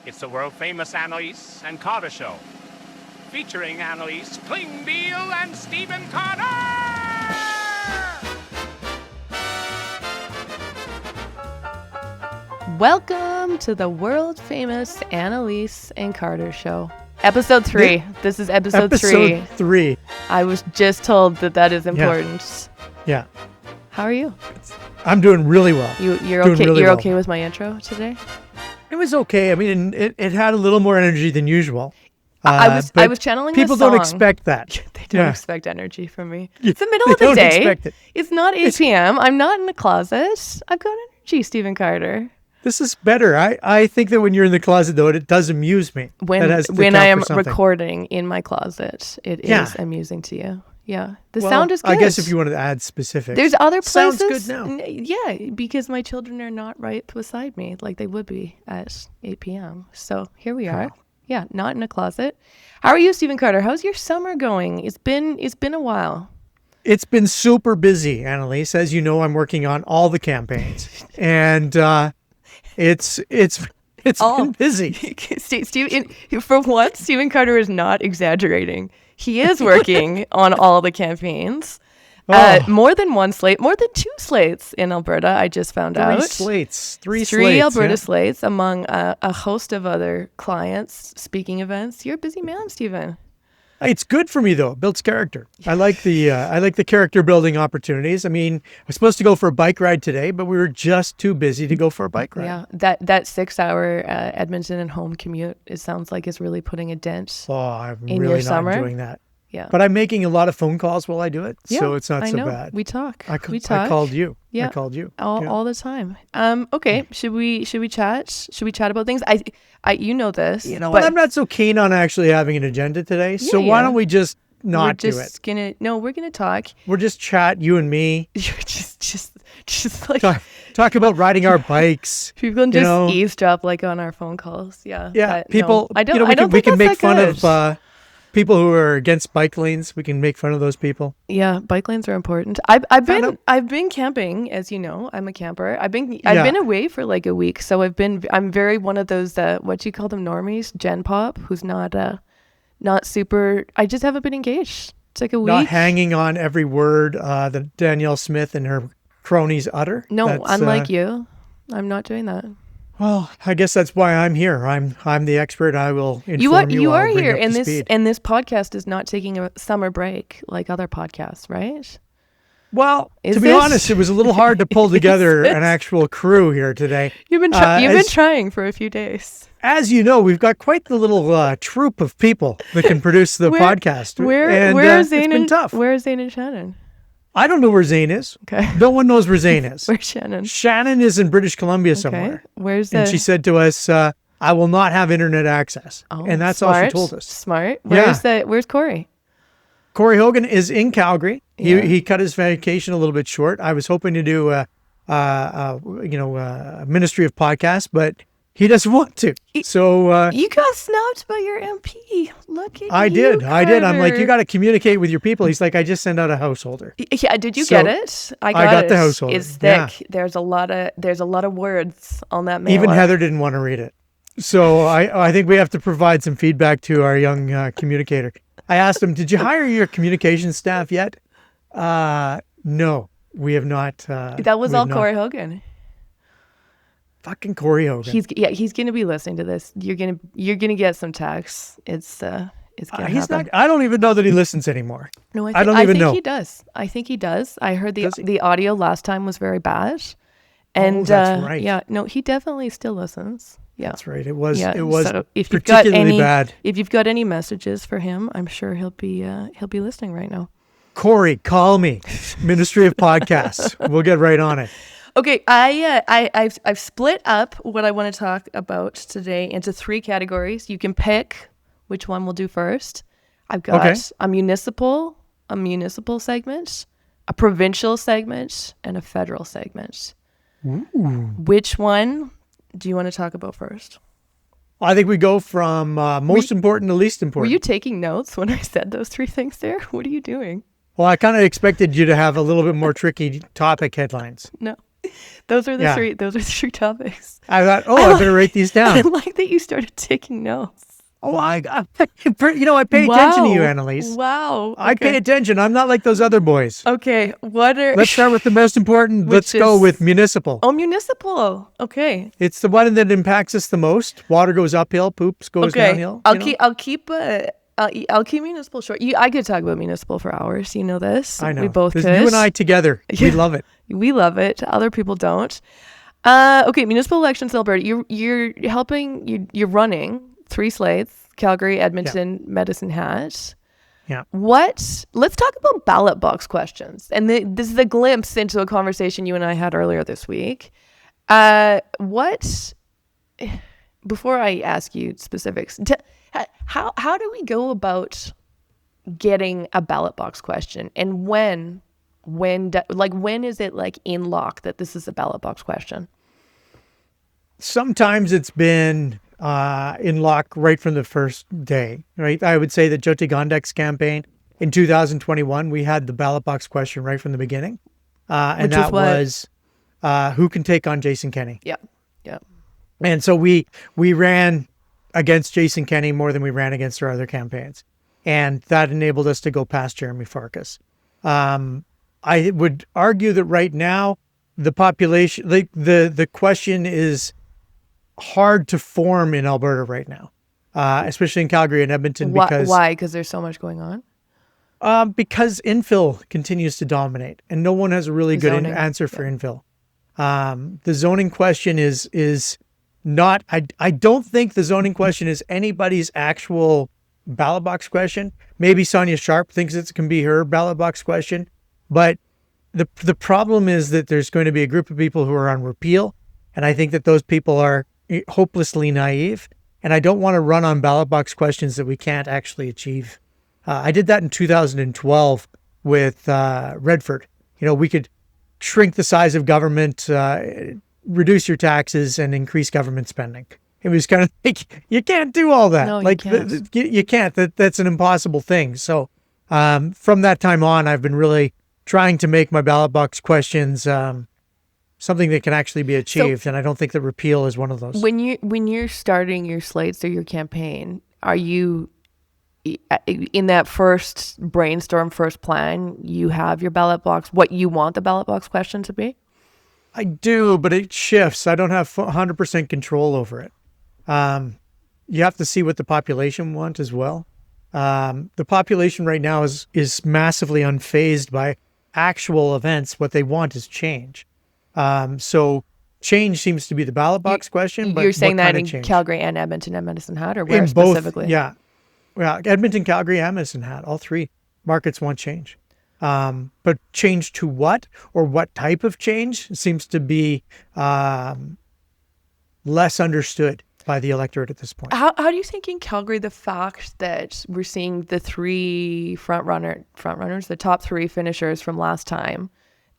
It's the world-famous Annalise and Carter show, featuring Annalise, Klingbeil, and Stephen Carter! Welcome to the world-famous Annalise and Carter show. Episode 3. This is episode 3. Episode 3. I was just told that is important. Yeah. How are you? I'm doing really well. You're Doing okay. really You're well. okay with my intro today? It was okay. I mean, it had a little more energy than usual. I but was channeling people this song. don't expect that. They don't Yeah. expect energy from me. It's the middle of They the don't day. expect it. It's not 8 p.m. I'm not in the closet. I've got energy, Stephen Carter. This is better. I think that when you're in the closet, though, it does amuse me. When I am recording in my closet, it is amusing to you. Yeah. The sound is good. I guess if you wanted to add specifics. There's other places. Sounds good now. Yeah, because my children are not right beside me like they would be at 8 p.m. So here we are. Yeah, not in a closet. How are you, Stephen Carter? How's your summer going? It's been a while. It's been super busy, Annalise. As you know, I'm working on all the campaigns. And it's been busy. For once, Stephen Carter is not exaggerating. He is working on all the campaigns. More than one slate, more than 2 slates in Alberta, I just found out. 3 slates. Three Alberta slates among a host of other clients, speaking events. You're a busy man, Stephen. It's good for me though. It builds character. I like the character building opportunities. I mean, I was supposed to go for a bike ride today, but we were just too busy to go for a bike ride. Yeah, that 6-hour Edmonton and home commute, it sounds like is really putting a dent. Oh, I'm in really your not summer? enjoying that. Yeah, But I'm making a lot of phone calls while I do it, yeah, so it's not I so know. bad. We talk. I talk. called you. Yeah, I called you all the time. Okay, should we chat? Should we chat about things? I you know this. You know, but I'm not so keen on actually having an agenda today. So why don't we just not do it? We're gonna talk. We're just chat, you and me. You're just like talk about riding our bikes. People can just eavesdrop like on our phone calls. Yeah. Yeah. But people. No, I don't. We can make fun good. of people who are against bike lanes. We can make fun of those people. Yeah, bike lanes are important. I've been camping, as you know. I'm a camper. I've been away for like a week, so I'm very one of those what do you call them, normies, Gen Pop, who's not super. I just haven't been engaged. It's like a week. Not hanging on every word that Danielle Smith and her cronies utter. No, unlike you, I'm not doing that. Well, I guess that's why I'm here. I'm the expert. I will inform you. You are I'll bring here, up to speed. and this podcast is not taking a summer break like other podcasts, right? Well, to be honest, it was a little hard to pull together an actual crew here today. You've been trying for a few days. As you know, we've got quite the little troop of people that can produce the podcast. Where's Zane? It's been tough. Where's Zane and Shannon? I don't know where Zane is. Okay. No one knows where Zane is. Where's Shannon? Shannon is in British Columbia somewhere. Okay. And she said to us, I will not have internet access. And that's all she told us. Smart. Where's Corey? Corey Hogan is in Calgary. Yeah. He cut his vacation a little bit short. I was hoping to do a Ministry of Podcasts, but he doesn't want to. So you got snubbed by your MP. Look at you. I did. Carter. I'm like, you got to communicate with your people. He's like, I just sent out a householder. Yeah. Did you get it? I got the householder. It's thick. Yeah. There's a lot of words on that mailer. Even Heather didn't want to read it. So I think we have to provide some feedback to our young communicator. I asked him, did you hire your communication staff yet? No, we have not. That was all Corey Hogan. Fucking Corey Hogan. He's gonna be listening to this. You're gonna get some texts. It's gonna happen. I don't even know that he listens anymore. No, I don't even know. I think he does. I heard the audio last time was very bad. And that's right. Yeah, no, he definitely still listens. Yeah, that's right. It was so if particularly bad. If you've got any messages for him, I'm sure he'll be listening right now. Corey, call me. Ministry of Podcasts. We'll get right on it. Okay, I've split up what I want to talk about today into 3 categories. You can pick which one we'll do first. I've got a municipal segment, a provincial segment, and a federal segment. Ooh. Which one do you want to talk about first? I think we go from most important to least important. Were you taking notes when I said those 3 things there? What are you doing? Well, I kind of expected you to have a little bit more tricky topic headlines. No. Those are the Yeah. three. Those are the three topics. I thought, I better write these I down. like that you started taking notes. Oh, I pay attention to you, Annalise. Wow. I pay attention. I'm not like those other boys. Okay. What are? Let's start with the most important. Let's go is- with municipal. Oh, municipal. Okay. It's the one that impacts us the most. Water goes uphill, poops goes Okay. downhill. I'll keep municipal short. I could talk about municipal for hours. You know this. I know. We both There's could. you and I together. We love it. We love it. Other people don't. Okay. Municipal elections in Alberta. You're helping. You're running 3 slates. Calgary, Edmonton, Medicine Hat. Yeah. Let's talk about ballot box questions. And this is a glimpse into a conversation you and I had earlier this week. Before I ask you specifics, how do we go about getting a ballot box question? And when is it like in lock that this is a ballot box question? Sometimes it's been in lock right from the first day, right? I would say that Jyoti Gondek's campaign in 2021, we had the ballot box question right from the beginning. And that was who can take on Jason Kenney? Yeah. Yeah. And so we ran against Jason Kenney more than we ran against our other campaigns. And that enabled us to go past Jeremy Farkas. I would argue that right now, the population, like the question is hard to form in Alberta right now, especially in Calgary and Edmonton. Because why? Because there's so much going on? Because infill continues to dominate and no one has a really good answer for infill. The zoning question is not, I don't think the zoning question is anybody's actual ballot box question. Maybe Sonia Sharp thinks it can be her ballot box question, but the problem is that there's going to be a group of people who are on repeal, and I think that those people are hopelessly naive, and I don't want to run on ballot box questions that we can't actually achieve. I did that in 2012 with Redford. We could shrink the size of government, reduce your taxes, and increase government spending. It was kind of like, you can't do all that. No, like, you can't. That's an impossible thing. So from that time on, I've been really trying to make my ballot box questions something that can actually be achieved. And I don't think that repeal is one of those. When you're starting your slates or your campaign, are you in that first brainstorm, first plan, you have your ballot box, what you want the ballot box question to be? I do, but it shifts. I don't have 100% control over it. You have to see what the population want as well. The population right now is massively unfazed by actual events. What they want is change. So change seems to be the ballot box question. But you're saying that in change? Calgary and Edmonton and Medicine Hat, or where in specifically? Both, yeah. Well, Edmonton, Calgary, and Medicine Hat, all 3 markets want change. But change to what, or what type of change, seems to be less understood by the electorate at this point. How do you think in Calgary the fact that we're seeing the 3 frontrunners, the top 3 finishers from last time,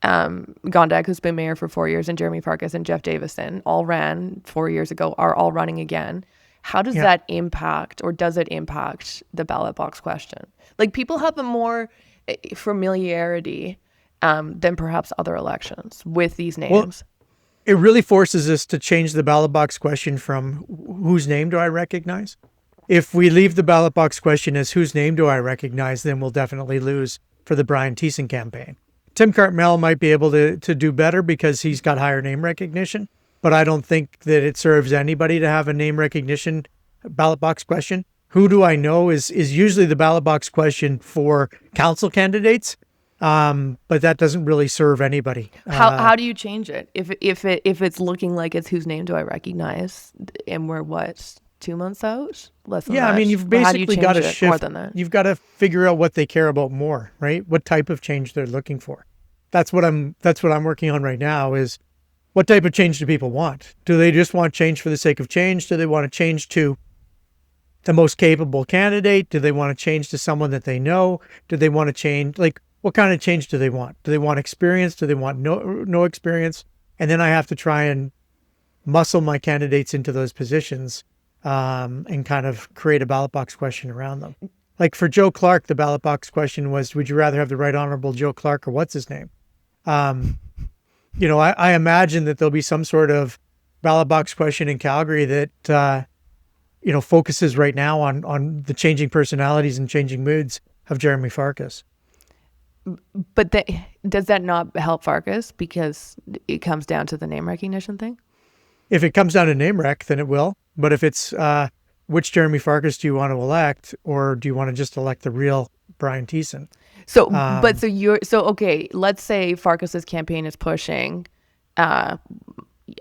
Gondek, who's been mayor for 4 years, and Jeremy Farkas and Jeff Davison all ran 4 years ago, are all running again. How does that impact, or does it impact the ballot box question? Like, people have a more familiarity than perhaps other elections with these names. Well, it really forces us to change the ballot box question from whose name do I recognize? If we leave the ballot box question as whose name do I recognize, then we'll definitely lose for the Brian Thiessen campaign. Tim Cartmel might be able to do better because he's got higher name recognition, but I don't think that it serves anybody to have a name recognition ballot box question. Who do I know is usually the ballot box question for council candidates, but that doesn't really serve anybody. How do you change it if it's looking like it's whose name do I recognize, and we're 2 months out? Less than that. I mean, you've basically got to shift more than that. You've got to figure out what they care about more, right? What type of change they're looking for. That's what I'm working on right now, is what type of change do people want? Do they just want change for the sake of change? Do they want to change to the most capable candidate? Do they want to change to someone that they know? Do they want to change? Like, what kind of change do they want? Do they want experience? Do they want no experience? And then I have to try and muscle my candidates into those positions and kind of create a ballot box question around them. Like for Joe Clark, the ballot box question was, would you rather have the Right Honorable Joe Clark or what's his name? I imagine that there'll be some sort of ballot box question in Calgary that, focuses right now on the changing personalities and changing moods of Jeremy Farkas. But does that not help Farkas because it comes down to the name recognition thing? If it comes down to name rec, then it will. But if it's which Jeremy Farkas do you want to elect, or do you want to just elect the real Brian Thiessen? Okay, let's say Farkas's campaign is pushing of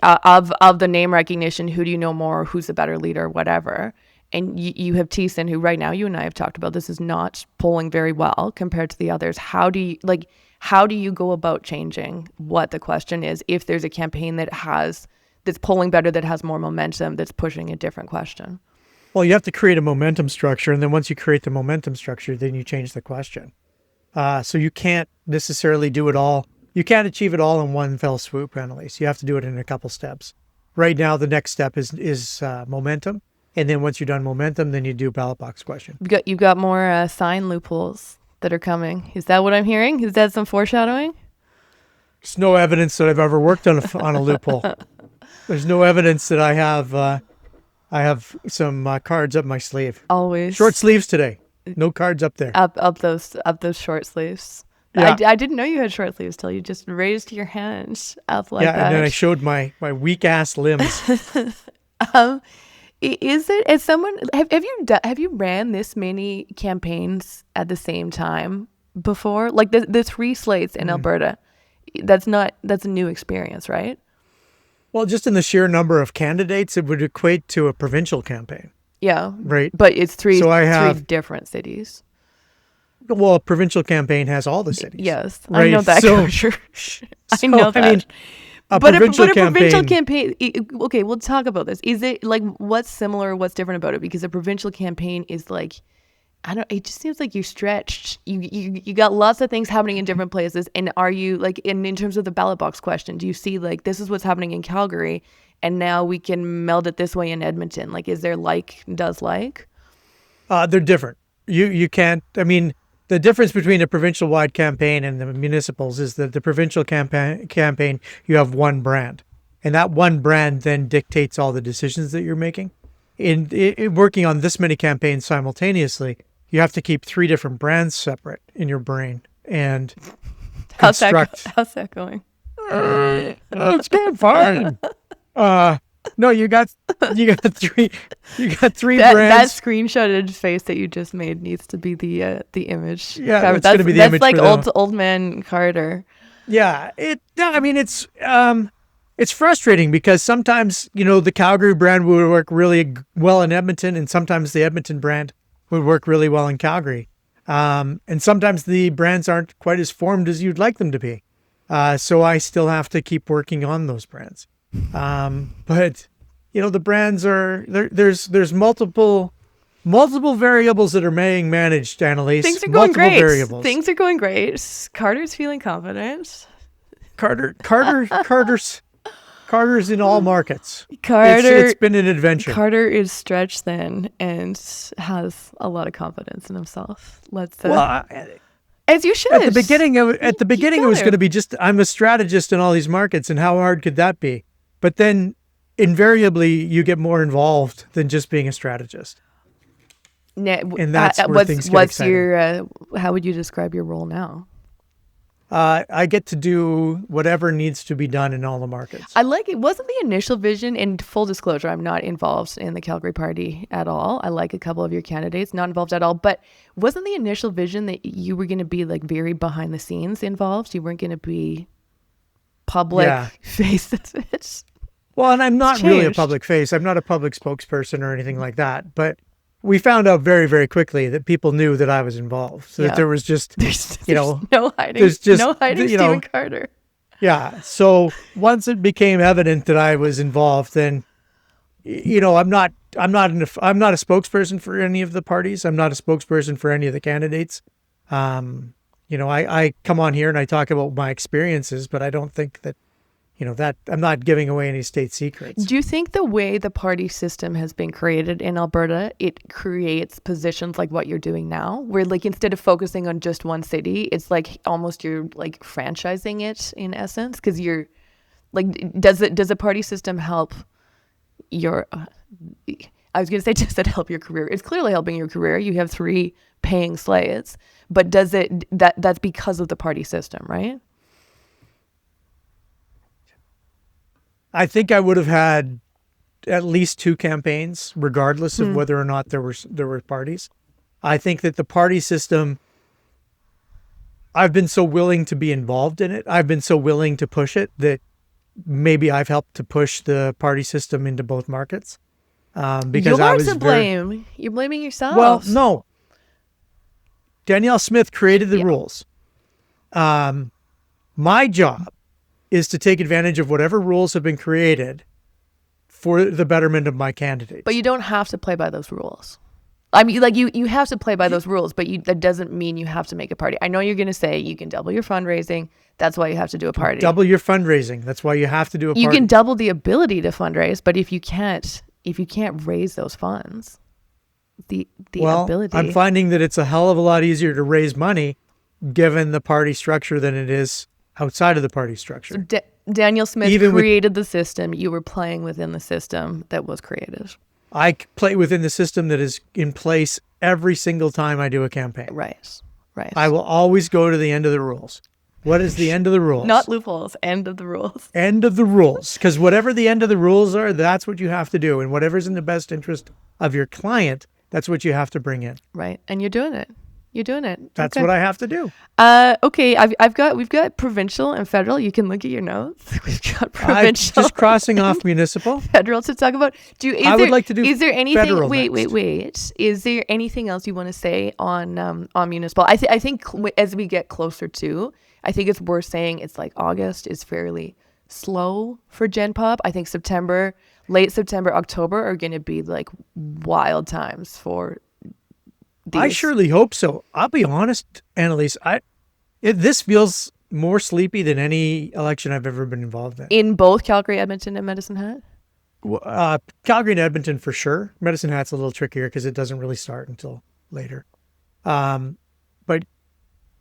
the name recognition, who do you know more, who's a better leader, whatever. And you have Thiessen, who right now you and I have talked about, this is not polling very well compared to the others. How do you go about changing what the question is if there's a campaign that's polling better, that has more momentum, that's pushing a different question? Well, you have to create a momentum structure, and then once you create the momentum structure, then you change the question. So you can't necessarily do it all. You can't achieve it all in one fell swoop, Annalise. You have to do it in a couple steps. Right now, the next step is momentum. And then once you're done momentum, then you do ballot box question. You've got more sign loopholes that are coming. Is that what I'm hearing? Is that some foreshadowing? There's no evidence that I've ever worked on a loophole. There's no evidence that I have some cards up my sleeve. Always short sleeves today. No cards up there. Up those short sleeves. Yeah. I didn't know you had short sleeves till you just raised your hands up like that. Yeah, and then I showed my weak ass limbs. Is it, as someone, have you ran this many campaigns at the same time before? Like the 3 slates in Alberta, that's a new experience, right? Well, just in the sheer number of candidates, it would equate to a provincial campaign. Yeah. Right. But it's three different cities. Well, a provincial campaign has all the cities. Yes. Right? I know that. I know that. I mean, a provincial campaign. Okay, we'll talk about this. Is it like, what's similar, what's different about it? Because a provincial campaign is like, it just seems like you're stretched. You got lots of things happening in different places. And are you like, in terms of the ballot box question, do you see like, this is what's happening in Calgary and now we can meld it this way in Edmonton? Like, is there does like? They're different. You can't, the difference between a provincial-wide campaign and the municipals is that the provincial campaign, you have one brand. And that one brand then dictates all the decisions that you're making. In working on this many campaigns simultaneously, you have to keep 3 different brands separate in your brain and construct. How's that going? It's going fine. No, you got 3 brands. That screenshotted face that you just made needs to be the image. Yeah, that's going to be the image. That's like old man Carter. Yeah, it's frustrating because sometimes, the Calgary brand would work really well in Edmonton, and sometimes the Edmonton brand would work really well in Calgary. And sometimes the brands aren't quite as formed as you'd like them to be. So I still have to keep working on those brands. But the brands there's multiple variables that are being managed, Annalise. Things are going great. Things are going great. Carter's feeling confident. Carter's in all markets. It's been an adventure. Carter is stretched thin and has a lot of confidence in himself. As you should. At the beginning, it was going to be just, I'm a strategist in all these markets, and how hard could that be? But then, invariably, you get more involved than just being a strategist. And that's where things get exciting. How would you describe your role now? I get to do whatever needs to be done in all the markets. I like it. Wasn't the initial vision, and full disclosure, I'm not involved in the Calgary Party at all. I like a couple of your candidates, not involved at all. But wasn't the initial vision that you were going to be like very behind the scenes involved? You weren't going to be public face of it? Well, and I'm not really a public face. I'm not a public spokesperson or anything like that. But we found out very, very quickly that people knew that I was involved. So that there was just, there's no hiding. There's just no hiding Stephen Carter. Yeah. So once it became evident that I was involved, then, I'm not a spokesperson for any of the parties. I'm not a spokesperson for any of the candidates. I come on here and I talk about my experiences, but I don't think that, that I'm not giving away any state secrets. Do you think the way the party system has been created in Alberta, it creates positions like what you're doing now, where like instead of focusing on just one city, it's like almost you're like franchising it in essence, because you're Like, does a party system help your? I was going to say, does it help your career? It's clearly helping your career. You have 3 paying slates, but does it? That's because of the party system, right? I think I would have had at least 2 campaigns, regardless of whether or not there were parties. I think that the party system, I've been so willing to be involved in it. I've been so willing to push it that maybe I've helped to push the party system into both markets. Because I was to blame. You're blaming yourself. Well, no. Danielle Smith created the rules. My job is to take advantage of whatever rules have been created for the betterment of my candidates. But you don't have to play by those rules. I mean, like you have to play by those rules, but that doesn't mean you have to make a party. I know you're going to say you can double your fundraising. That's why you have to do a party. Double your fundraising. That's why you have to do a party. You can double the ability to fundraise, but if you can't raise those funds, the ability. I'm finding that it's a hell of a lot easier to raise money given the party structure than it is outside of the party structure. So Danielle Smith created the system. You were playing within the system that was created. I play within the system that is in place every single time I do a campaign. Right. I will always go to the end of the rules. What is the end of the rules? Not loopholes, end of the rules. End of the rules. Because whatever the end of the rules are, that's what you have to do. And whatever's in the best interest of your client, that's what you have to bring in. Right. And you're doing it. That's what I have to do. Okay. We've got provincial and federal. You can look at your notes. We've got provincial. Just crossing off municipal. Federal to talk about. I would like to do. Is there anything? Federal wait. next. Is there anything else you want to say on municipal? I think as we get closer to, I think it's worth saying it's like August is fairly slow for Gen Pop. I think late September, October are going to be like wild times for. I surely hope so. I'll be honest, Annalise. This feels more sleepy than any election I've ever been involved in. In both Calgary, Edmonton, and Medicine Hat? Calgary and Edmonton for sure. Medicine Hat's a little trickier because it doesn't really start until later. But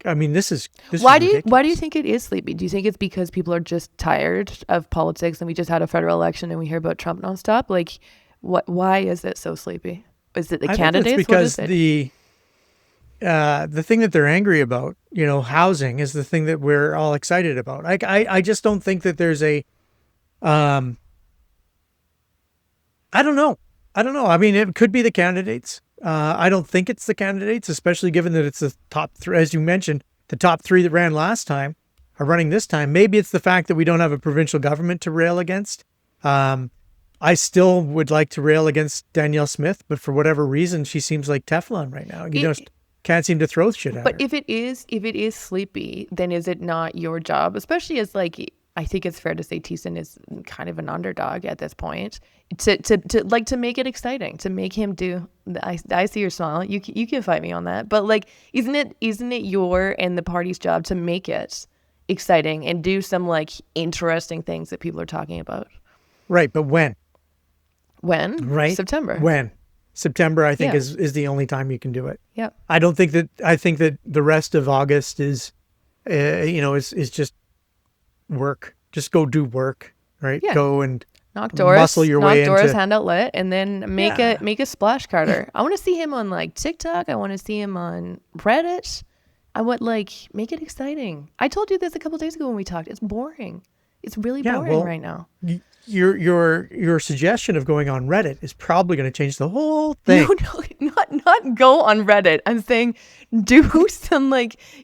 I mean, this is why do you think it is sleepy? Do you think it's because people are just tired of politics and we just had a federal election and we hear about Trump nonstop? Like, why is it so sleepy? Is it the candidates? I think it's because the thing that they're angry about, housing, is the thing that we're all excited about. I just don't think that there's a, I don't know. I mean, it could be the candidates. I don't think it's the candidates, especially given that it's the top 3, as you mentioned, the top 3 that ran last time are running this time. Maybe it's the fact that we don't have a provincial government to rail against. I still would like to rail against Danielle Smith, but for whatever reason, she seems like Teflon right now. You just can't seem to throw shit at her. But if it is sleepy, then is it not your job? Especially as I think it's fair to say Thiessen is kind of an underdog at this point. To make it exciting, to make him do. I see your smile. You can fight me on that. But isn't it your and the party's job to make it exciting and do some interesting things that people are talking about? Right, but when? When? Right. September. When? September, I think, is the only time you can do it. Yeah. I think that the rest of August is just work. Just go do work, right? Yeah. Go and knock doors, muscle your way into hand out lit, and then make a splash Carter. I want to see him on TikTok. I want to see him on Reddit. I want make it exciting. I told you this a couple days ago when we talked. It's boring. It's really boring right now. Your suggestion of going on Reddit is probably going to change the whole thing. No, not go on Reddit. I'm saying do some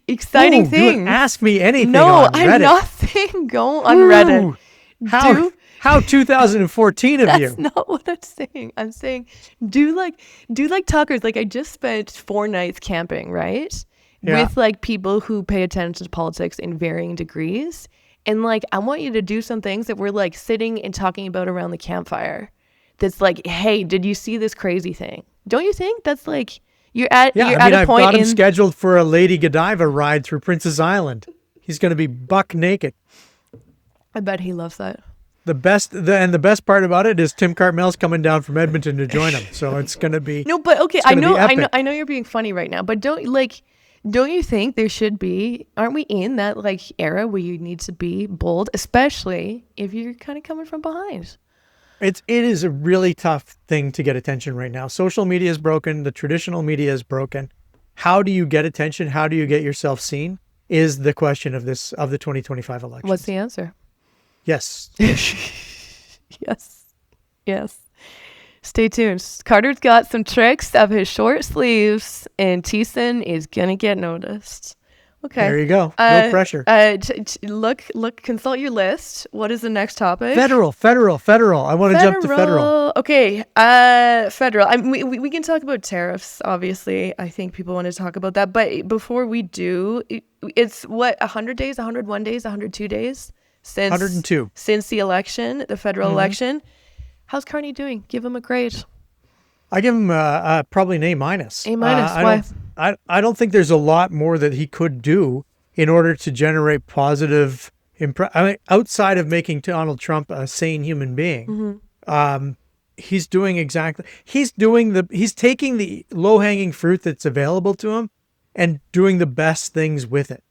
exciting things. Ask me anything on Reddit. No, I'm not saying go on Reddit. How 2014 of you. That's not what I'm saying. I'm saying do talkers. I just spent 4 nights camping, right? Yeah. With people who pay attention to politics in varying degrees. And I want you to do some things that we're sitting and talking about around the campfire. That's hey, did you see this crazy thing? Don't you think that's you're at a point? I've got him scheduled for a Lady Godiva ride through Princess Island. He's going to be buck naked. I bet he loves that. The best part about it is Tim Cartmel's coming down from Edmonton to join him. So it's going to be no, but okay. I know you're being funny right now, but don't Don't you think there should be, aren't we in that like era where you need to be bold, especially if you're kind of coming from behind? It is a really tough thing to get attention right now. Social media is broken. The traditional media is broken. How do you get attention? How do you get yourself seen? Is the question of the 2025 election. What's the answer? Yes. Yes. Stay tuned. Carter's got some tricks up his short sleeves, and Thiessen is gonna get noticed. Okay. There you go. No pressure. Consult your list. What is the next topic? Federal. I want to jump to federal. Okay. Federal. We can talk about tariffs, obviously. I think people want to talk about that. But before we do, it's what, 100 days, 101 days, 102 days? Since 102. Since the election, the federal election. How's Carney doing? Give him a grade. I give him probably an A-. A-. Why? I don't think there's a lot more that he could do in order to generate positive outside of making Donald Trump a sane human being. He's taking the low-hanging fruit that's available to him and doing the best things with it.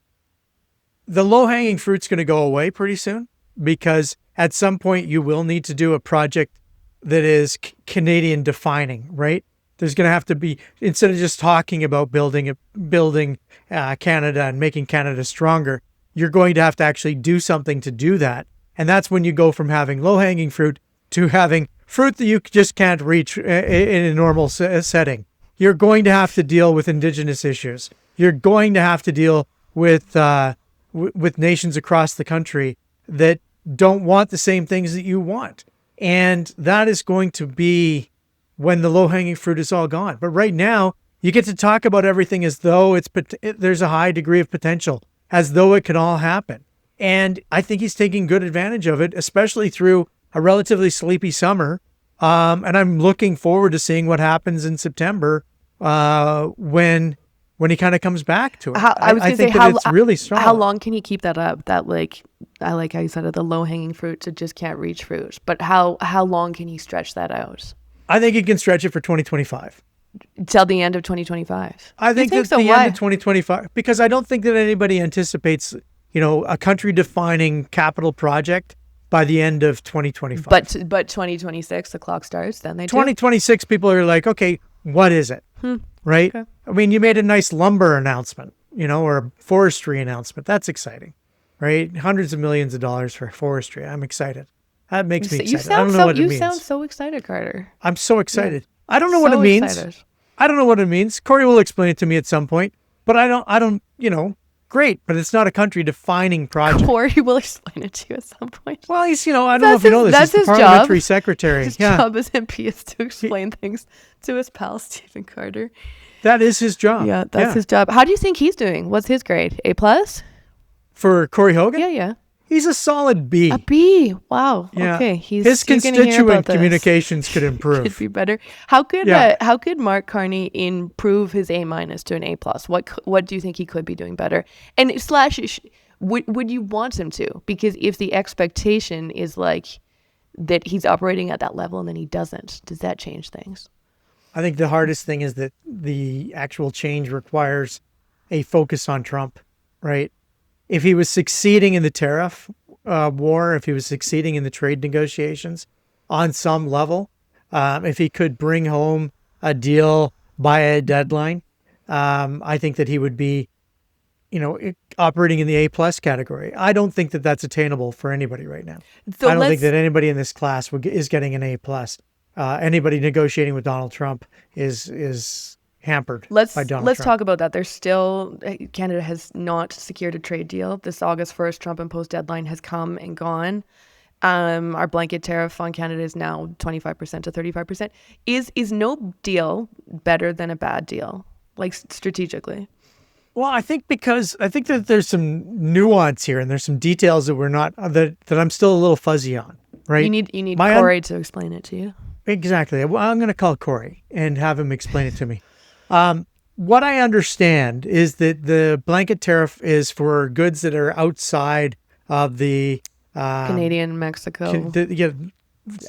The low-hanging fruit's going to go away pretty soon because at some point you will need to do a project that is Canadian defining, right? There's going to have to be, instead of just talking about building Canada and making Canada stronger, you're going to have to actually do something to do that. And that's when you go from having low-hanging fruit to having fruit that you just can't reach in a normal setting. You're going to have to deal with Indigenous issues. You're going to have to deal with nations across the country that don't want the same things that you want. And that is going to be when the low-hanging fruit is all gone. But right now, you get to talk about everything as though there's a high degree of potential, as though it can all happen. And I think he's taking good advantage of it, especially through a relatively sleepy summer. And I'm looking forward to seeing what happens in September when he kind of comes back to it. I think that it's really strong. How long can he keep that up? That I like how you said it, the low-hanging fruit to just can't reach fruit. But how long can he stretch that out? I think he can stretch it for 2025. Till the end of 2025. I think that the end of 2025, because I don't think that anybody anticipates, a country-defining capital project by the end of 2025. But 2026, the clock starts. Then they 2026, people are like, okay, what is it? Right? Okay. I mean, you made a nice lumber announcement, or a forestry announcement. That's exciting, right? Hundreds of millions of dollars for forestry. I'm excited. That makes me excited. I don't know what it means. You sound so excited, Carter. I'm so excited. Yeah. I don't know what it means. Excited. I don't know what it means. Corey will explain it to me at some point. But I don't, great. But it's not a country-defining project. Corey will explain it to you at some point. Well, he's, I don't know if you know this. He's the parliamentary secretary. His job as MP is to explain things to his pal, Stephen Carter. That is his job. Yeah, that's his job. How do you think he's doing? What's his grade? A+? For Corey Hogan? Yeah. He's a solid B. A B. Wow. Yeah. Okay. His constituent communications could improve. Could be better. How could Mark Carney improve his A- to an A+? What do you think he could be doing better? And would you want him to? Because if the expectation is like that he's operating at that level and then he doesn't, does that change things? I think the hardest thing is that the actual change requires a focus on Trump, right? If he was succeeding in the tariff war, if he was succeeding in the trade negotiations on some level, if he could bring home a deal by a deadline, I think that he would be, operating in the A+ category. I don't think that that's attainable for anybody right now. So I don't think that anybody in this class is getting an A+. Anybody negotiating with Donald Trump is hampered by Donald Trump. Let's talk about that. Canada has not secured a trade deal. This August 1st Trump imposed deadline has come and gone. Our blanket tariff on Canada is now 25% to 35%. Is no deal better than a bad deal, like strategically? Well, I think that there's some nuance here and there's some details that we're not that I'm still a little fuzzy on. Right? You need Corey to explain it to you. Exactly. Well, I'm going to call Corey and have him explain it to me. What I understand is that the blanket tariff is for goods that are outside of the Canadian-Mexico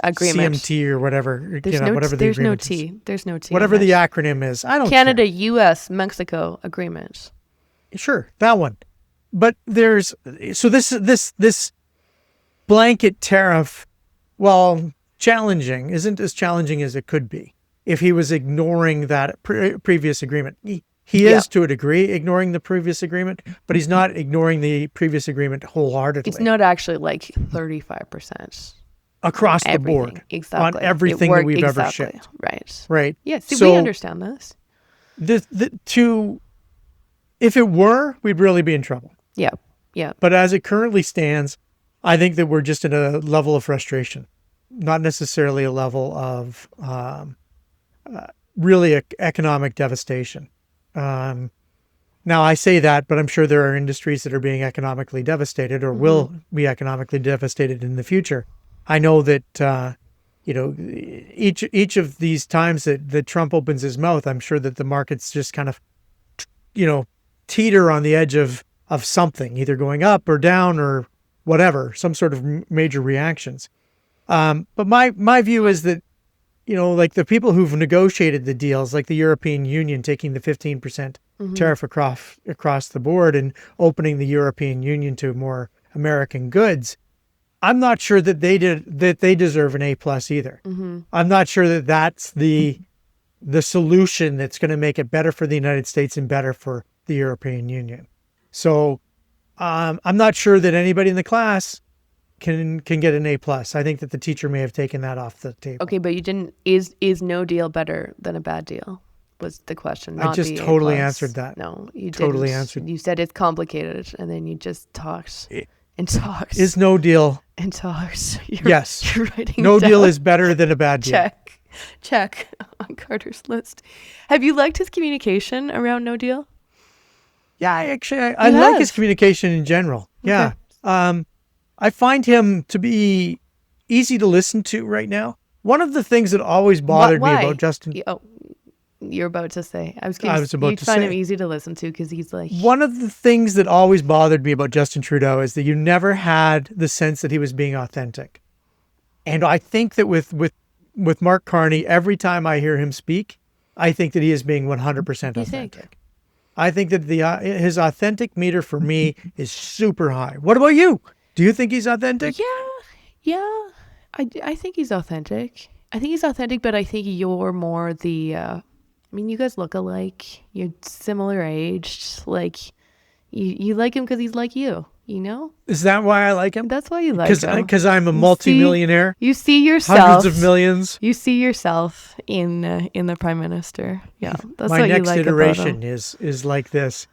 agreement, CMT or whatever. There's no T. There's no T. Whatever the acronym is. Canada, U.S., Mexico agreement. Sure, that one. But there's so this blanket tariff, while challenging, isn't as challenging as it could be if he was ignoring that previous agreement. He is, to a degree, ignoring the previous agreement, but he's not ignoring the previous agreement wholeheartedly. It's not actually like 35%. Across the board. Exactly. On everything that we've ever shipped. Right. Right. Yes, yeah, so we understand this. If it were, we'd really be in trouble. Yeah. Yeah. But as it currently stands, I think that we're just at a level of frustration, not necessarily a level of really economic devastation. Now I say that, but I'm sure there are industries that are being economically devastated or will be economically devastated in the future. I know that, each of these times that Trump opens his mouth, I'm sure that the markets just kind of, teeter on the edge of something, either going up or down or whatever, some sort of major reactions. But my view is that, like the people who've negotiated the deals, like the European Union taking the 15% tariff across the board and opening the European Union to more American goods, I'm not sure that they deserve an A+ either. I'm not sure that that's the solution that's going to make it better for the United States and better for the European Union. So I'm not sure that anybody in the class can get an A+. I think that the teacher may have taken that off the table. Okay, but you didn't. Is no deal better than a bad deal? Was the question. Not I just the totally A+. answered that. No, you totally didn't. answered. You said it's complicated, and then you just talked and talked. Is no deal? And talks. Yes. You're writing no down. deal is better than a bad deal. Check on Carter's list. Have you liked his communication around no deal? Yeah, I like his communication in general. Yeah. Okay. I find him to be easy to listen to right now. One of the things that always bothered me about Justin... You're about to say. I was about to find say. him easy to listen to because he's like... One of the things that always bothered me about Justin Trudeau is that you never had the sense that he was being authentic. And I think that with Mark Carney, every time I hear him speak, I think that he is being 100% authentic. I think that his authentic meter for me is super high. What about you? Do you think he's authentic? Yeah. I think he's authentic. But I think you're more the... you guys look alike. You're similar aged. Like, you like him because he's like you. Is that why I like him? That's why you like him. Because I'm a multi-millionaire. You see yourself. Hundreds of millions. You see yourself in the prime minister. Yeah, that's my what next you like iteration about him. is like this.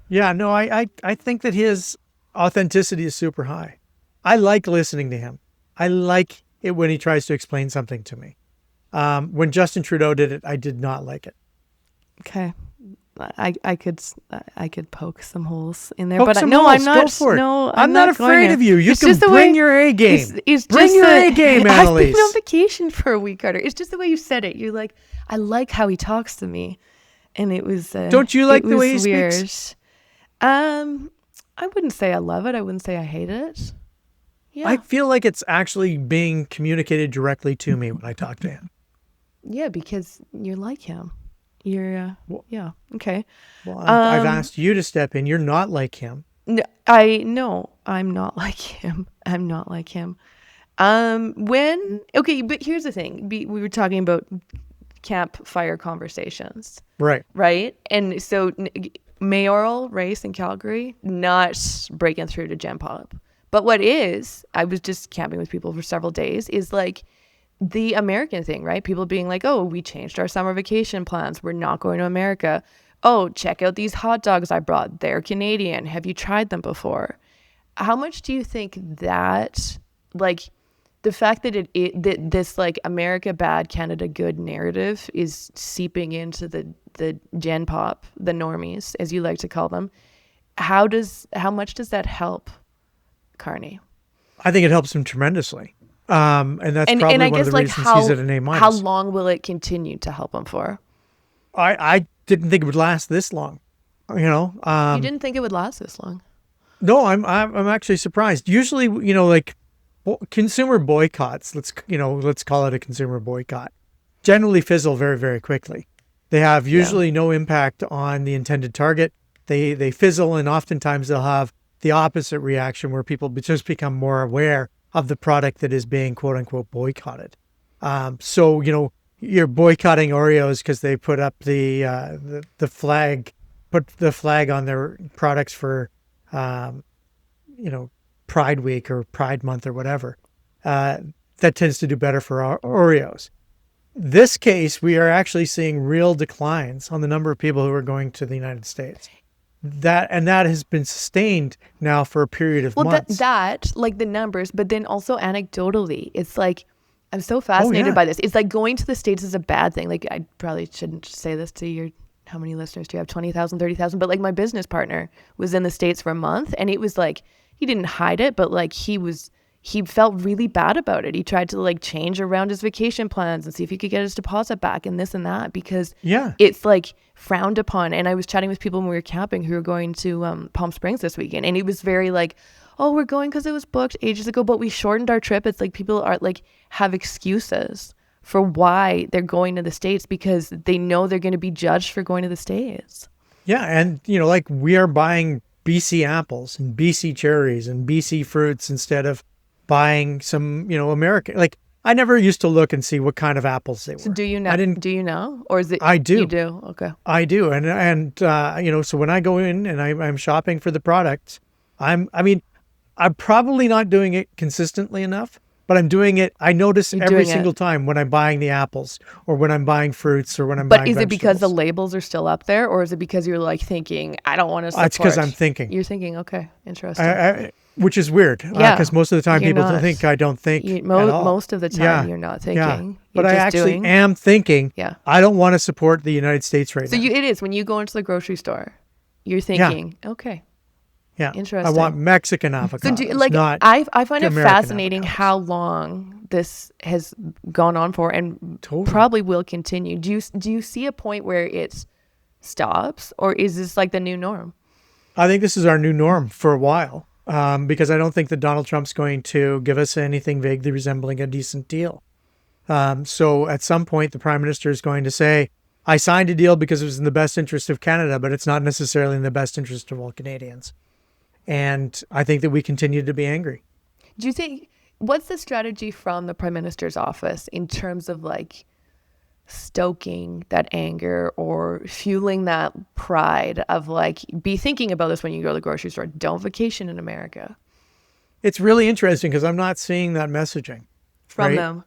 Yeah, no, I think that his authenticity is super high. I like listening to him. I like it when he tries to explain something to me. When Justin Trudeau did it, I did not like it. Okay. I could poke some holes in there, Poke but some no, holes. I'm not. Go for it. No, I'm not afraid of you. You can bring your A game. Bring your A game, Annalise. I've been on vacation for a week, Carter. It's just the way you said it. You're like, I like how he talks to me, and it was. Don't you like the way he weird. speaks? I wouldn't say I love it. I wouldn't say I hate it. Yeah. I feel like it's actually being communicated directly to me when I talk to him. Yeah, because you're like him. You're, yeah, okay. Well, I've asked you to step in. You're not like him. No, I'm not like him. I'm not like him. Okay, but here's the thing. We were talking about campfire conversations. Right? And so mayoral race in Calgary, not breaking through to Gen Pop. But I was just camping with people for several days, is like, the American thing, right? People being like, oh, we changed our summer vacation plans. We're not going to America. Oh, check out these hot dogs I brought. They're Canadian. Have you tried them before? How much do you think that, like, the fact that that this like America bad, Canada good narrative is seeping into the Gen Pop, the normies, as you like to call them, how much does that help Carney? I think it helps him tremendously. And that's probably one of the reasons he's at an A-. How long will it continue to help him for? I didn't think it would last this long. You didn't think it would last this long? No, I'm actually surprised. Usually, like consumer boycotts, let's call it a consumer boycott, generally fizzle very, very quickly. They have usually no impact on the intended target. they fizzle, and oftentimes they'll have the opposite reaction where people just become more aware of the product that is being quote unquote boycotted. So, you're boycotting Oreos because they put up the flag, put the flag on their products for, Pride Week or Pride Month or whatever. That tends to do better for Oreos. This case, we are actually seeing real declines on the number of people who are going to the United States. That has been sustained now for a period of months. That like the numbers, but then also anecdotally, it's like, I'm so fascinated by this. It's like going to the States is a bad thing. Like, I probably shouldn't say this to your, how many listeners do you have? 20,000, 30,000. But like my business partner was in the States for a month, and it was like, he didn't hide it, but like he felt really bad about it. He tried to like change around his vacation plans and see if he could get his deposit back and this and that, because it's like frowned upon. And I was chatting with people when we were camping who were going to Palm Springs this weekend, and it was very like, oh, we're going because it was booked ages ago, but we shortened our trip. It's like people are like have excuses for why they're going to the States because they know they're going to be judged for going to the States. Yeah. And, like we are buying BC apples and BC cherries and BC fruits instead of buying some, American. Like I never used to look and see what kind of apples they were. So do you know? Do you know? Or is it? I do. You do? Okay. I do. And so when I go in and I'm shopping for the products, I'm probably not doing it consistently enough, but I'm doing it. I notice every single time when I'm buying the apples or when I'm buying fruits or when I'm buying vegetables. But is it because the labels are still up there, or is it because you're like thinking, I don't want to support? It's because I'm thinking. You're thinking, okay, interesting. Which is weird, because most of the time people think I don't think at all. Most of the time you're not thinking. Yeah. But I actually am thinking, I don't want to support the United States right now. So it is, when you go into the grocery store, you're thinking, okay. Yeah, interesting. I want Mexican avocados. So I find it fascinating how long this has gone on for, and probably will continue. Do you see a point where it stops, or is this like the new norm? I think this is our new norm for a while, because I don't think that Donald Trump's going to give us anything vaguely resembling a decent deal. So at some point, the Prime Minister is going to say, I signed a deal because it was in the best interest of Canada, but it's not necessarily in the best interest of all Canadians. And I think that we continue to be angry. Do you think, what's the strategy from the Prime Minister's office in terms of like stoking that anger or fueling that pride of like, be thinking about this when you go to the grocery store, don't vacation in America? It's really interesting because I'm not seeing that messaging from them.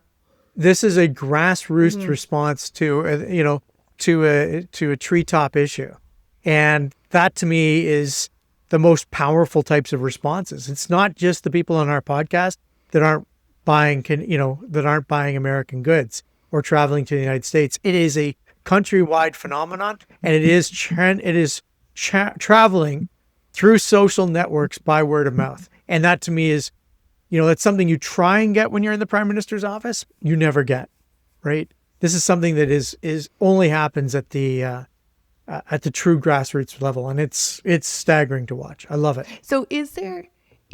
This is a grassroots response to a treetop issue. And that to me is the most powerful types of responses. It's not just the people on our podcast that aren't buying American goods or traveling to the United States. It is a countrywide phenomenon, and it is traveling through social networks by word of mouth. And that to me is, that's something you try and get when you're in the Prime Minister's office, you never get, right? This is something that is only happens at the true grassroots level, and it's staggering to watch. I love it. So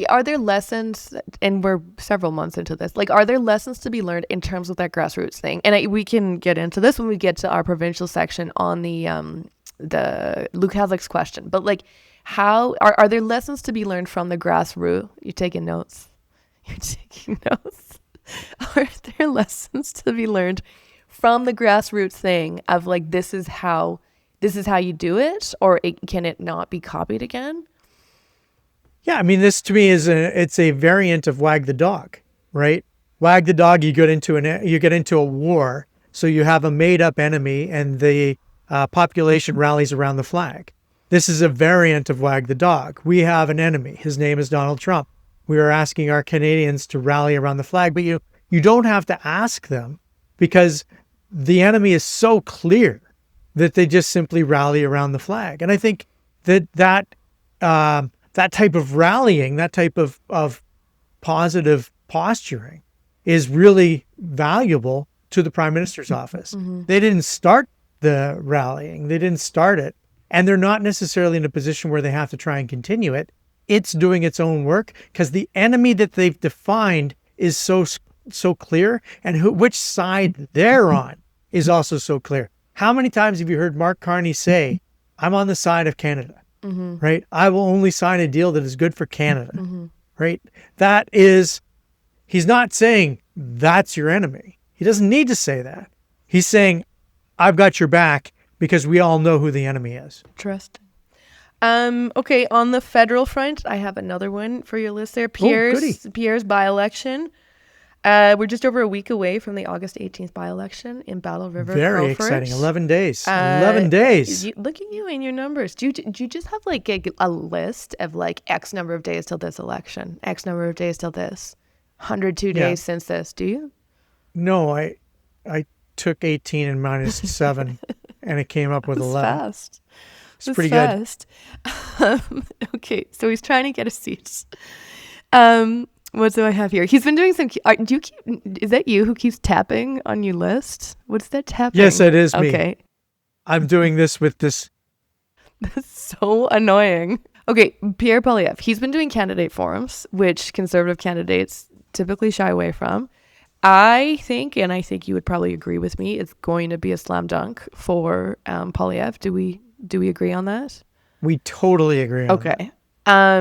are there lessons, and we're several months into this, like are there lessons to be learned in terms of that grassroots thing? And we can get into this when we get to our provincial section on the Luke Hadlick's question, but like how are there lessons to be learned from the grassroots? You're taking notes. Are there lessons to be learned from the grassroots thing of like, this is how you do it, or can it not be copied again? Yeah, I mean, this to me it's a variant of wag the dog, right? Wag the dog, you get into a war, so you have a made up enemy, and the population rallies around the flag. This is a variant of wag the dog. We have an enemy. His name is Donald Trump. We are asking our Canadians to rally around the flag, but you don't have to ask them because the enemy is so clear that they just simply rally around the flag. And I think that type of rallying, that type of positive posturing is really valuable to the Prime Minister's office. Mm-hmm. They didn't start the rallying. They didn't start it. And they're not necessarily in a position where they have to try and continue it. It's doing its own work because the enemy that they've defined is so clear, and which side they're on is also so clear. How many times have you heard Mark Carney say, I'm on the side of Canada? right? I will only sign a deal that is good for Canada, right? That is, he's not saying that's your enemy. He doesn't need to say that. He's saying, I've got your back because we all know who the enemy is. Interesting. Okay, on the federal front, I have another one for your list there. Pierre's by-election. We're just over a week away from the August 18th by-election in Battle River. Very Crowford. exciting. 11 days. 11 days. Look at you and your numbers. Do you just have like a list of like X number of days till this election, X number of days till this, 102 days since this? Do you? No, I took 18 and minus 7, and it came up with 11. Fast. It's pretty good. Okay, so he's trying to get a seat. What do I have here? He's been doing some. Is that you who keeps tapping on your list? What's that tapping? Yes, it is me. Okay. I'm doing this with this. That's so annoying. Okay, Pierre Poilievre. He's been doing candidate forums, which conservative candidates typically shy away from. I think you would probably agree with me, it's going to be a slam dunk for Poilievre. Do we agree on that? We totally agree on that. Okay.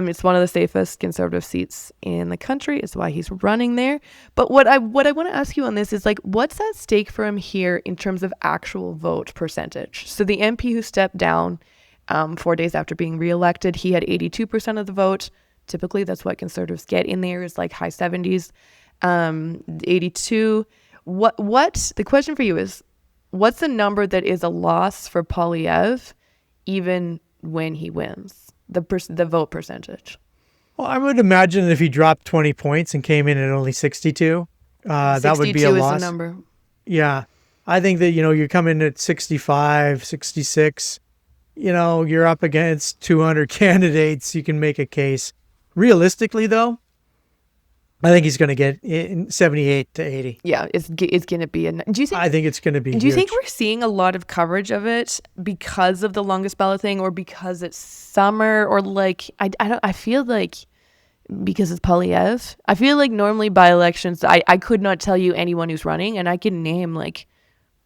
It's one of the safest conservative seats in the country. It's why he's running there. But what I want to ask you on this is, like, what's at stake for him here in terms of actual vote percentage? So the MP who stepped down 4 days after being reelected, he had 82% of the vote. Typically, that's what conservatives get in there, is like high 70s, 82. What the question for you is, what's the number that is a loss for Poilievre even when he wins? The vote percentage. Well, I would imagine that if he dropped 20 points and came in at only 62, that would be a loss. 62 is the number. Yeah. I think that, you come in at 65, 66, you're up against 200 candidates. You can make a case. Realistically, though, I think he's going to get 78 to 80. Yeah, it's going to be. Do you think? I think it's going to be. Do you think we're seeing a lot of coverage of it because of the longest ballot thing, or because it's summer, or like I feel like because it's Poilievre. I feel like normally by elections, I could not tell you anyone who's running, and I can name like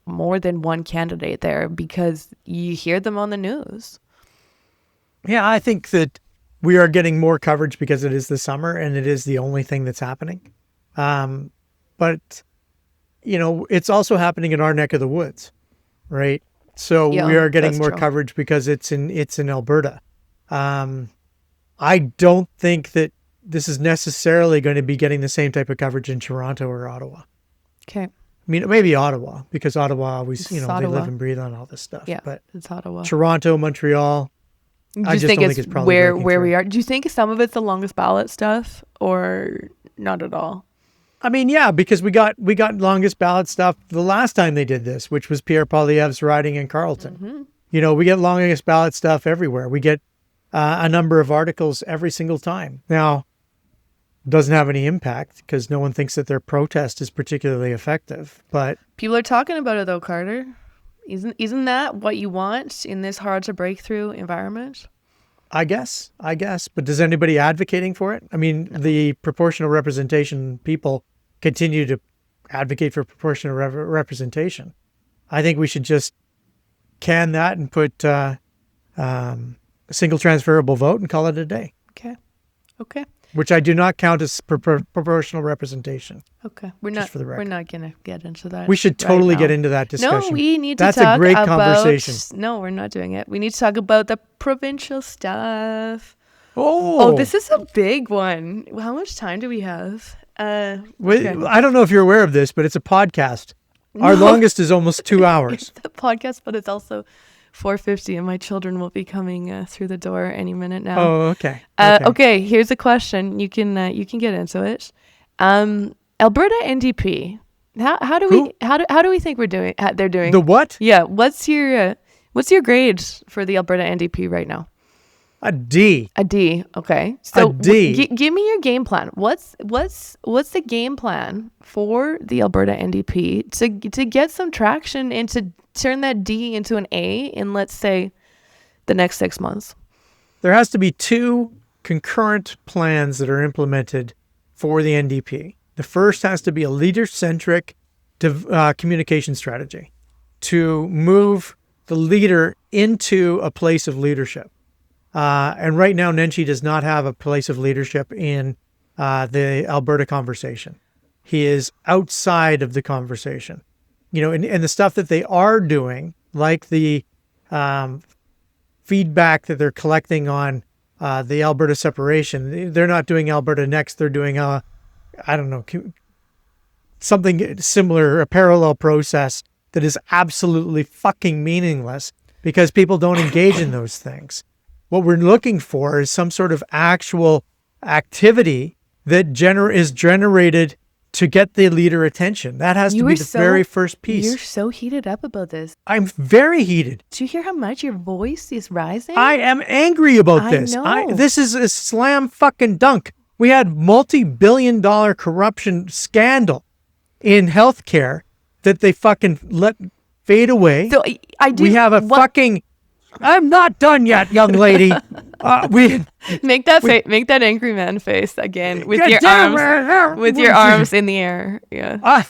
more than one candidate there because you hear them on the news. Yeah, I think that we are getting more coverage because it is the summer and it is the only thing that's happening. But, it's also happening in our neck of the woods, right? So we are getting more coverage because it's in Alberta. I don't think that this is necessarily going to be getting the same type of coverage in Toronto or Ottawa. Okay. I mean, maybe Ottawa, because Ottawa always, they Ottawa. live and breathe on all this stuff. Yeah, but it's Ottawa. Toronto, Montreal, I just think it's probably where we are. Do you think some of it's the longest ballot stuff, or not at all? I mean, yeah, because we got longest ballot stuff the last time they did this, which was Pierre Poilievre's riding in Carleton. Mm-hmm. We get longest ballot stuff everywhere. We get a number of articles every single time. Now, it doesn't have any impact because no one thinks that their protest is particularly effective. But people are talking about it, though, Carter. Isn't that what you want in this hard to break through environment? I guess. But is anybody advocating for it? I mean, the proportional representation people continue to advocate for proportional representation. I think we should just can that and put a single transferable vote and call it a day. Okay. Which I do not count as proportional representation. Okay. We're not going to get into that. We should totally get into that discussion. No, we need to talk about... That's a great conversation. No, we're not doing it. We need to talk about the provincial stuff. Oh, this is a big one. How much time do we have? Okay. I don't know if you're aware of this, but it's a podcast. Our longest is almost 2 hours. It's a podcast, but it's also 4:50, and my children will be coming through the door any minute now. Oh, okay. Okay. Here's a question. You can get into it. Alberta NDP. How do we think we're doing? They're doing the what? Yeah. What's your grade for the Alberta NDP right now? A D. A D. Okay. So a D. Give me your game plan. What's the game plan for the Alberta NDP to get some traction and to turn that D into an A in, let's say, the next 6 months? There has to be 2 concurrent plans that are implemented for the NDP. The first has to be a leader-centric communication strategy to move the leader into a place of leadership. And right now, Nenshi does not have a place of leadership in the Alberta conversation. He is outside of the conversation. And the stuff that they are doing, like the feedback that they're collecting on the Alberta separation, they're not doing Alberta Next. They're doing, something similar, a parallel process that is absolutely fucking meaningless because people don't engage in those things. What we're looking for is some sort of actual activity that is generated to get the leader attention. That has to be the very first piece. You're so heated up about this. I'm very heated. Do you hear how much your voice is rising? I am angry about this. I know. This is a slam fucking dunk. We had multi-billion-dollar corruption scandal in healthcare that they fucking let fade away. So we have a fucking... I'm not done yet, young lady. Make that angry man face again with your arms in the air. Yeah.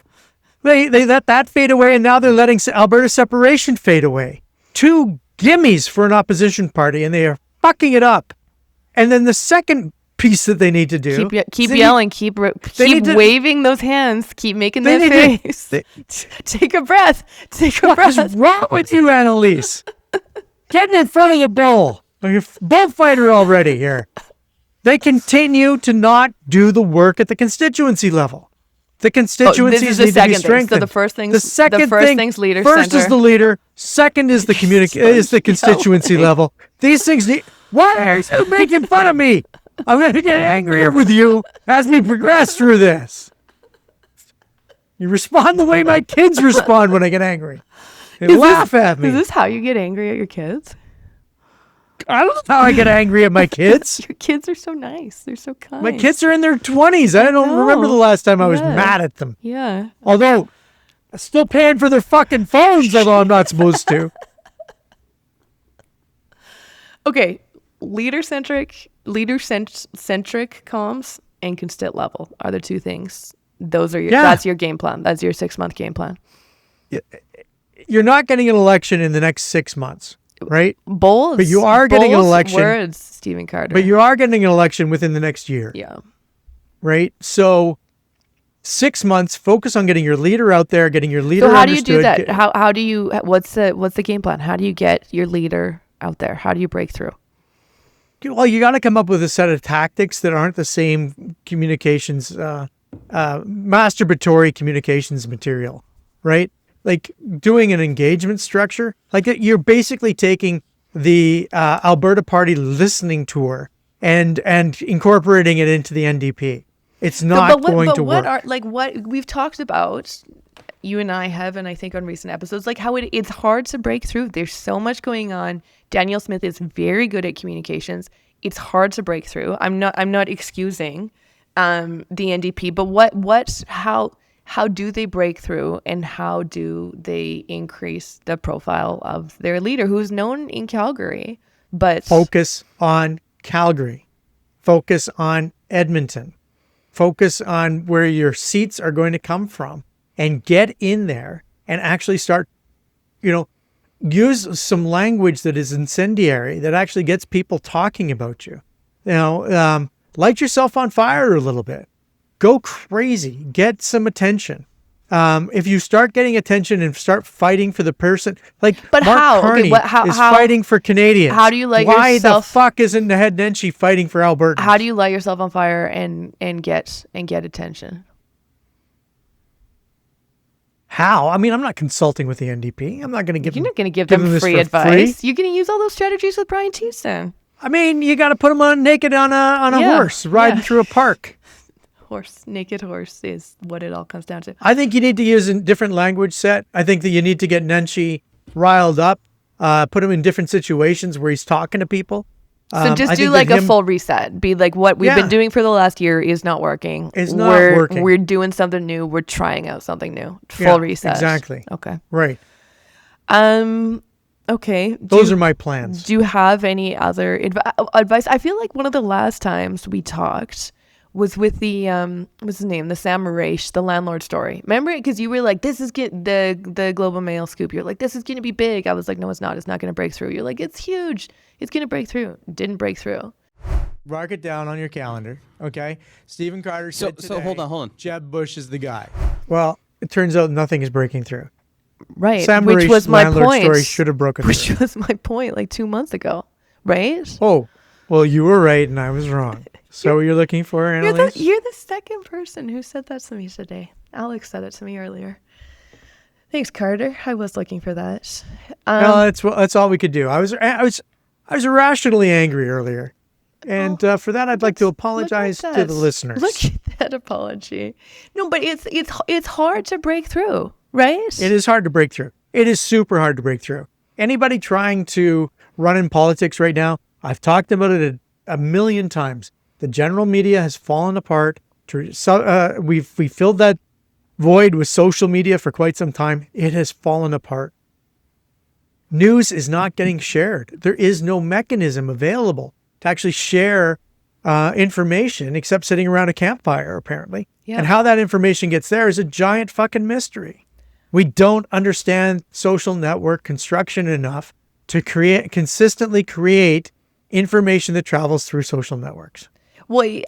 They let that fade away, and now they're letting Alberta separation fade away. 2 gimmies for an opposition party, and they are fucking it up. And then the second piece that they need to do, keep yelling, keep waving those hands, keep making that face. Take a breath. What is wrong with you, Annalise? Getting in front of your bull. You're a bullfighter already here. They continue to not do the work at the constituency level. The constituencies need to be strengthened. So the first thing's leader First center. is the leader. Second is the is the constituency level. These things need... What are you making fun of me? I'm going to get angrier with you as we progress through this. You respond the way my kids respond when I get angry. They laugh at me. Is this how you get angry at your kids? I don't know how I get angry at my kids. Your kids are so nice. They're so kind. My kids are in their 20s. I don't remember the last time I was mad at them. Yeah. Although, I'm still paying for their fucking phones, although I'm not supposed to. Okay. Leader-centric comms and constit level are the 2 things. That's your game plan. That's your 6-month game plan. You're not getting an election in the next 6 months, right? Bold. But you are getting an election. Words, Stephen Carter. But you are getting an election within the next year. Yeah. Right? So 6 months, focus on getting your leader out there, getting your leader understood. So how do you do that? How do you, what's the game plan? How do you get your leader out there? How do you break through? Well, you got to come up with a set of tactics that aren't the same communications, masturbatory communications material, right? Like doing an engagement structure. Like you're basically taking the Alberta Party listening tour and incorporating it into the NDP. It's not going to work. What we've talked about, you and I have, and I think on recent episodes, like how it's hard to break through. There's so much going on. Danielle Smith is very good at communications. It's hard to break through. I'm not excusing the NDP, but how do they break through, and how do they increase the profile of their leader, who's known in Calgary? But focus on Calgary, focus on Edmonton, focus on where your seats are going to come from, and get in there and actually start, use some language that is incendiary, that actually gets people talking about you. Light yourself on fire a little bit. Go crazy. Get some attention. If you start getting attention and start fighting for the person, like but Mark how? Carney is fighting for Canadians. How do you light Why yourself? The fuck isn't the head Nenshi fighting for Alberta? How do you light yourself on fire and get attention? How? I mean, I'm not consulting with the NDP. I'm not going to give them. You're not going to give them free advice. You're going to use all those strategies with Brian Teaston. I mean, you got to put them on naked on a horse riding through a park. Naked horse is what it all comes down to. I think you need to use a different language set. I think that you need to get Nenshi riled up, put him in different situations where he's talking to people. So just do like a full reset. Be like, what we've been doing for the last year is not working. It's not working. We're doing something new. We're trying out something new. Full reset. Exactly. Okay. Right. Okay. Those are my plans. Do you have any other advice? I feel like one of the last times we talked, was with the what's his name, the Sam Raish, the landlord story. Remember it? Because you were like, this is the Global Mail scoop. You're like, this is going to be big. I was like, no, it's not. It's not going to break through. You're like, it's huge. It's going to break through. Didn't break through. Mark it down on your calendar, okay? Stephen Carter said today, so hold on. Jeb Bush is the guy. Well, it turns out nothing is breaking through. Right. Sam Which Marish's was my landlord point. story should have broken Which through. was my point like 2 months ago. Right? Oh, well, you were right and I was wrong. So you're looking for, Annalise? You're the second person who said that to me today. Alex said it to me earlier. Thanks, Carter. I was looking for that. No, that's all we could do. I was irrationally angry earlier. And for that, I'd like to apologize to the listeners. Look at that apology. No, but it's hard to break through, right? It is hard to break through. It is super hard to break through. Anybody trying to run in politics right now, I've talked about it a million times. The general media has fallen apart. We've filled that void with social media for quite some time. It has fallen apart. News is not getting shared. There is no mechanism available to actually share information except sitting around a campfire, apparently. Yeah. And how that information gets there is a giant fucking mystery. We don't understand social network construction enough to consistently create information that travels through social networks. Well,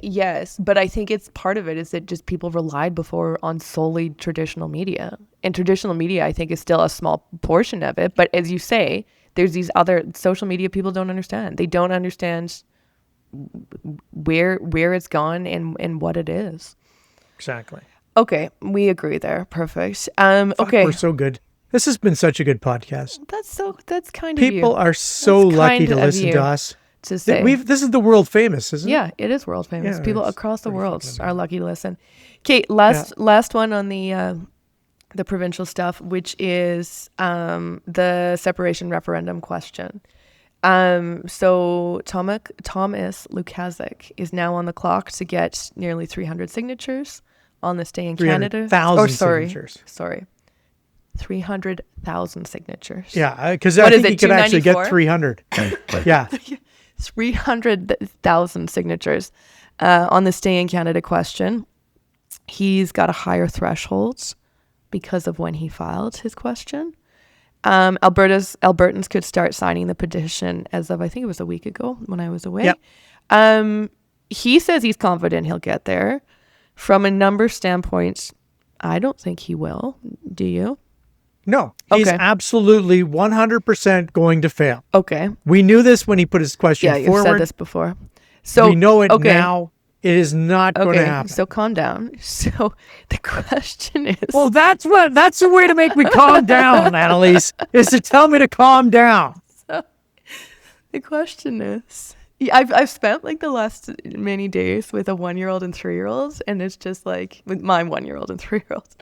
yes, but I think it's part of it is that just people relied before on solely traditional media. And traditional media, I think, is still a small portion of it. But as you say, there's these other social media people don't understand. They don't understand where it's gone and what it is. Exactly. Okay, we agree there. Perfect. Okay. We're so good. This has been such a good podcast. That's kind of People you. are so That's lucky kind to of listen you to us. to say. This is the world famous, isn't it? Yeah, it is world famous. Yeah, People it's across the pretty world fucking are lucky to listen. Okay, last one on the provincial stuff, which is the separation referendum question. So Thomas Lukaszuk is now on the clock to get nearly 300 signatures on this day in Canada. 300,000 signatures. Sorry. 300,000 signatures. Yeah, because I think he could actually get 300. Yeah. 300,000 signatures on the stay in Canada question. He's got a higher threshold because of when he filed his question. Albertans could start signing the petition as of, I think it was a week ago when I was away. Yep. He says he's confident he'll get there. From a number standpoint, I don't think he will. Do you? No, he's Okay. absolutely 100% going to fail. Okay. We knew this when he put his question Yeah, you've forward. said this before. So we know it okay. now. It is not going to happen. So calm down. So the question is, Well, that's the way to make me calm down, Annalise, is to tell me to calm down. the question is, I've spent like the last many days with a 1-year-old and 3-year-olds, and it's just like with my 1-year-old and 3-year-old.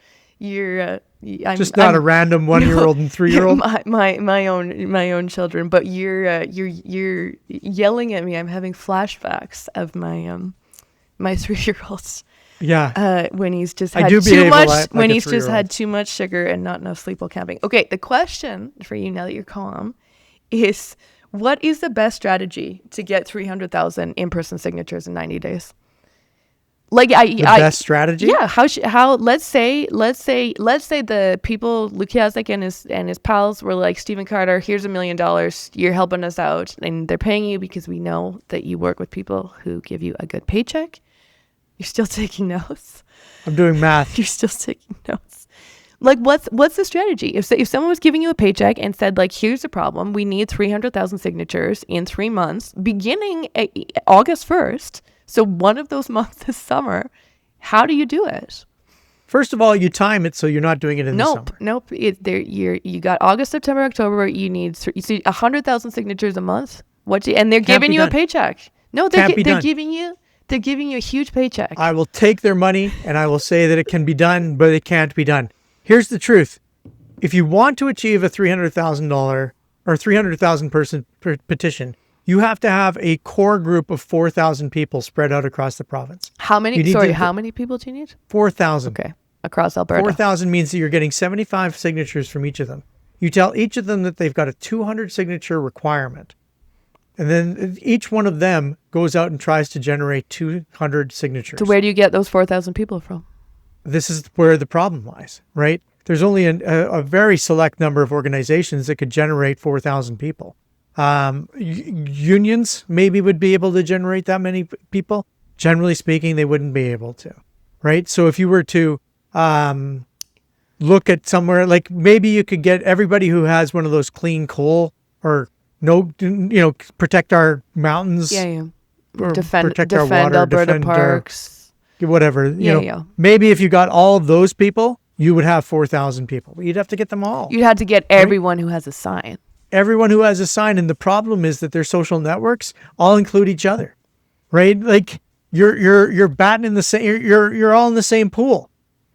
I'm Just not a random 1-year-old and 3-year-old. My own children, but you're yelling at me. I'm having flashbacks of my 3-year-old. Yeah. When he's just I had do too behave much, like when a he's just 3-year-old. had too much sugar and not enough sleep while camping. Okay, the question for you now that you're calm is, what is the best strategy to get 300,000 in-person signatures in 90 days? Like The best strategy? Yeah. How? Let's say the people, Lukaszuk and his pals were like, Stephen Carter, here's $1 million. You're helping us out, and they're paying you because we know that you work with people who give you a good paycheck. You're still taking notes. I'm doing math. You're still taking notes. Like, what's the strategy? If someone was giving you a paycheck and said, like, here's the problem, we need 300,000 signatures in 3 months, beginning August 1st. So one of those months this summer, how do you do it? First of all, you time it so you're not doing it in the summer. Nope. You got August, September, October. You need 100,000 signatures a month. And they're giving you a paycheck. No, they're giving you a huge paycheck. I will take their money and I will say that it can be done, but it can't be done. Here's the truth. If you want to achieve a $300,000 or 300,000 person petition, you have to have a core group of 4,000 people spread out across the province. How many people do you need? 4,000. Okay. Across Alberta. 4,000 means that you're getting 75 signatures from each of them. You tell each of them that they've got a 200 signature requirement. And then each one of them goes out and tries to generate 200 signatures. So where do you get those 4,000 people from? This is where the problem lies, right? There's only a very select number of organizations that could generate 4,000 people. Unions maybe would be able to generate that many people. Generally speaking, they wouldn't be able to, right? So if you were to look at somewhere, like maybe you could get everybody who has one of those clean coal or protect our mountains. Yeah. Or Defend our water, Alberta parks. Whatever. Maybe if you got all of those people, you would have 4,000 people. You'd have to get them all. You'd have to get everyone who has a sign. Everyone who has a sign. And the problem is that their social networks all include each other, right? Like you're batting in the same, you're all in the same pool,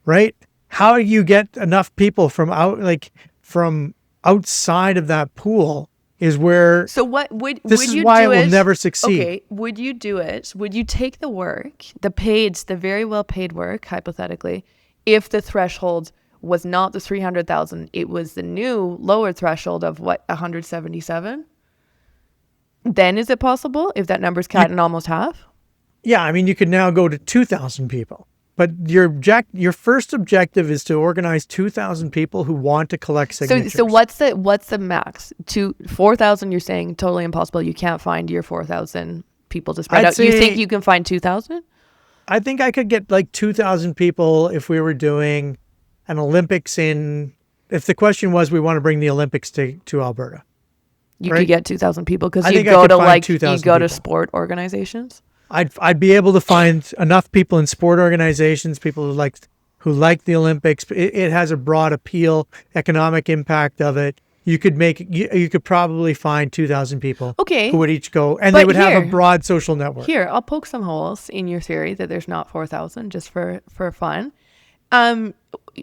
right? How do you get enough people from outside of that pool is where. So what would this would is you why do it will it? never succeed. Okay, would you do it? Would you take the work, the very well paid work, hypothetically, if the threshold was not the 300,000, it was the new lower threshold of 177? Then is it possible if that number's cut in almost half? Yeah, I mean, you could now go to 2,000 people. But your first objective is to organize 2,000 people who want to collect signatures. So what's the max? 4,000, you're saying totally impossible. You can't find your 4,000 people to spread out. You think you can find 2,000? I think I could get like 2,000 people if we were doing an Olympics if the question was we want to bring the Olympics to Alberta. You could get 2,000 people because you go to to sport organizations. I'd be able to find enough people in sport organizations, people who like the Olympics. It has a broad appeal, economic impact of it. You could probably find 2,000 people who would each go, and they would have a broad social network. Here, I'll poke some holes in your theory that there's not 4,000 just for fun.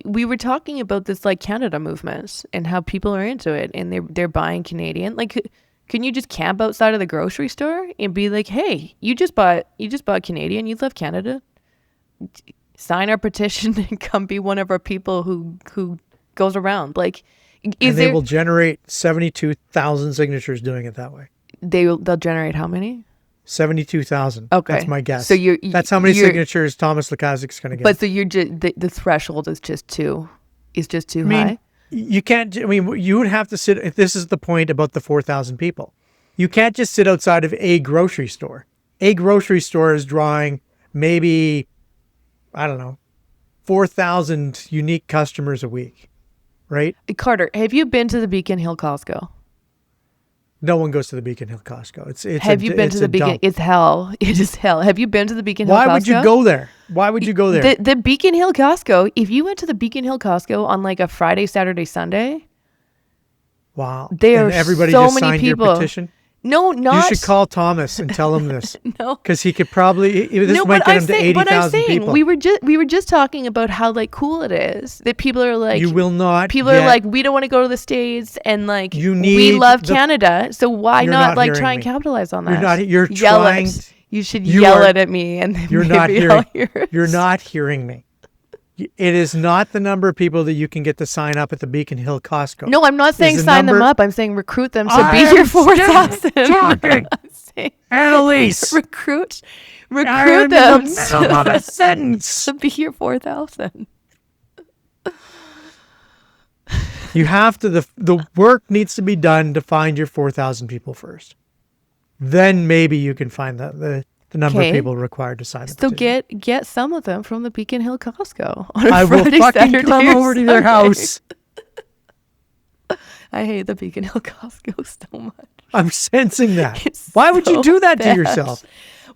We were talking about this like Canada movement and how people are into it and they're buying Canadian. Like, can you just camp outside of the grocery store and be like, hey, you just bought Canadian, you love Canada, sign our petition and come be one of our people who goes around. Like, they will generate 72,000 signatures doing it that way. They'll generate how many? 72,000. Okay, that's my guess. So that's how many signatures Thomas Lukaszik's going to get. But so you're just the threshold is just too high. You can't. I mean, you would have to sit. If this is the point about the 4,000 people, you can't just sit outside of a grocery store. A grocery store is drawing maybe, I don't know, 4,000 unique customers a week, right? Carter, have you been to the Beacon Hill Costco? No one goes to the Beacon Hill Costco. Have you been to the Beacon? Dump. It's hell. It is hell. Have you been to the Beacon Hill Costco? Why would you go there? Why would you go there? The Beacon Hill Costco, if you went to the Beacon Hill Costco on like a Friday, Saturday, Sunday. Wow. There are everybody so just many signed people. Your petition? No, not. You should call Thomas and tell him this. No. Because he could probably, might get him to 80,000 people. We were just talking about how like cool it is that people are like. You will not. People are like, we don't want to go to the States and like, we love Canada. So why not like try and capitalize on that? You're trying. You should yell it at me and then you're maybe not hearing, I'll hear it. You're not hearing me. It is not the number of people that you can get to sign up at the Beacon Hill Costco. No, I'm not saying sign them up. I'm saying recruit them to be your 4,000. Talking. Annalise. Recruit them a sentence to be your 4,000. You have to, the work needs to be done to find your 4,000 people first. Then maybe you can find the number of people required to sign the petition. So get some of them from the Beacon Hill Costco on I Friday, will fucking Saturday, come over to their house. I hate the Beacon Hill Costco so much. I'm sensing that. Why would you do that to yourself?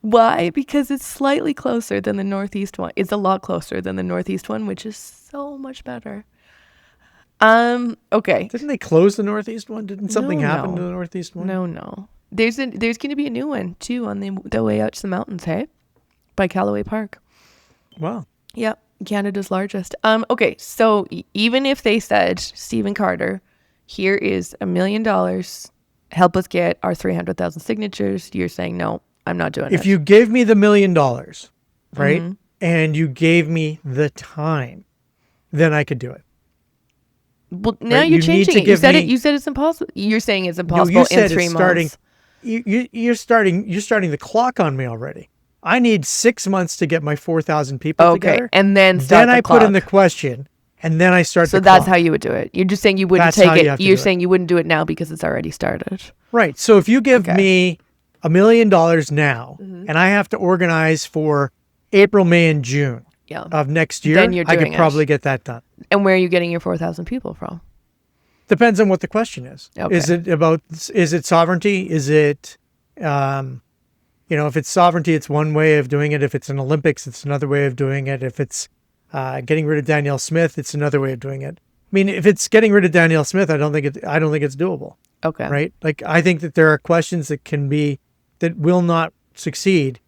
Why? Because it's slightly closer than the Northeast one. It's a lot closer than the Northeast one, which is so much better. Okay. Didn't they close the Northeast one? Didn't something happen to the Northeast one? No. There's going to be a new one too on the way out to the mountains, hey? By Callaway Park. Wow. Yep, Canada's largest. Okay, so even if they said, Stephen Carter, here is $1 million, help us get our 300,000 signatures, you're saying, no, I'm not doing it. If you gave me the $1 million, right, and you gave me the time, then I could do it. Well, now you're changing it. You said it's impossible. You're saying it's impossible in 3 months. you're starting the clock on me already. I need 6 months to get my 4,000 people together. And then start I put in the question, and then I start so the that's clock. how you would do it. You're just saying you wouldn't take it. You're saying you wouldn't do it now because it's already started. Right. So if you give me $1 million now, and I have to organize for April, May, and June of next year, then I could probably get that done. And where are you getting your 4,000 people from? Depends on what the question is. Okay. Is it sovereignty? Is it, if it's sovereignty, it's one way of doing it. If it's an Olympics, it's another way of doing it. If it's getting rid of Danielle Smith, it's another way of doing it. I mean, if it's getting rid of Danielle Smith, I don't think it's doable. Okay. Right? Like, I think that there are questions that will not succeed.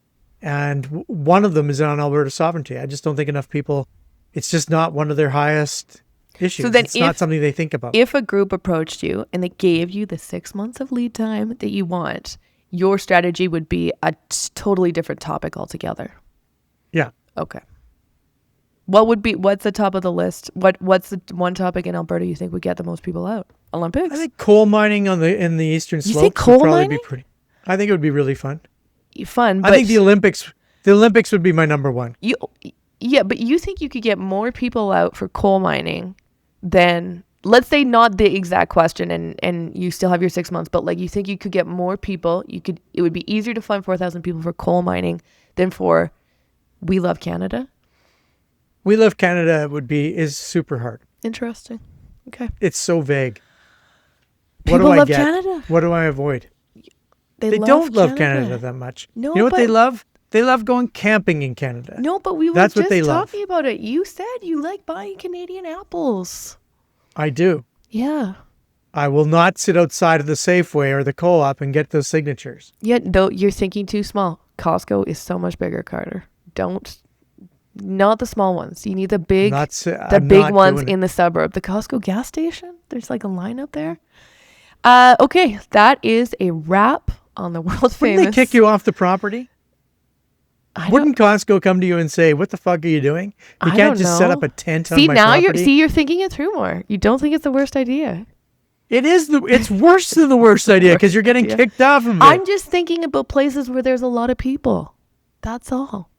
And one of them is on Alberta sovereignty. I just don't think enough people, it's just not one of their highest issues. So then it's not something they think about. If a group approached you and they gave you the 6 months of lead time that you want, your strategy would be a totally different topic altogether. Yeah. Okay. What's the top of the list? What's the one topic in Alberta you think would get the most people out? Olympics? I think coal mining in the eastern slopes think coal would probably mining? be pretty. I think it would be really fun. Fun, but I think the Olympics would be my number one. But you think you could get more people out for coal mining than, let's say not the exact question and you still have your 6 months, but like you think you could get more people, it would be easier to find 4,000 people for coal mining than for We Love Canada? We Love Canada is super hard. Interesting. Okay. It's so vague. People what do I love get? Canada. What do I avoid? They don't love Canada that much. No, you know what they love? They love going camping in Canada. No, but we were That's just what they talking love. about it. You said you like buying Canadian apples. I do. Yeah. I will not sit outside of the Safeway or the co-op and get those signatures. Yeah, though you're thinking too small. Costco is so much bigger, Carter. Not the small ones. You need the big ones in the suburb. The Costco gas station, there's like a line up there. Okay, that is a wrap on the world famous. Wouldn't they kick you off the property? Wouldn't Costco come to you and say, "What the fuck are you doing? You can't just set up a tent on my property." You're thinking it through more. You don't think it's the worst idea. It's worse than the worst idea because you're getting kicked off of it. I'm just thinking about places where there's a lot of people. That's all.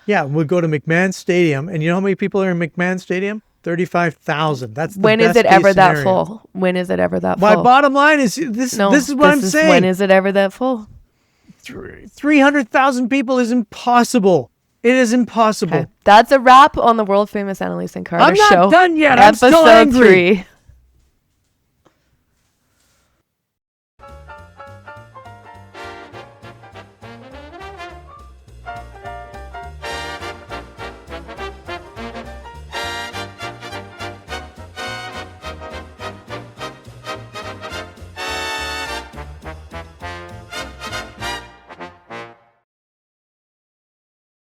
Yeah, we'll go to McMahon Stadium, and you know how many people are in McMahon Stadium? 35,000. That's the when best is it ever case that scenario. full? When is it ever that full? My bottom line is this is what I'm saying. When is it ever that full? 300,000 people is impossible. It is impossible. Okay. That's a wrap on the world famous Annalise and Carter I'm show. not done yet. I'm still Episode angry. 3.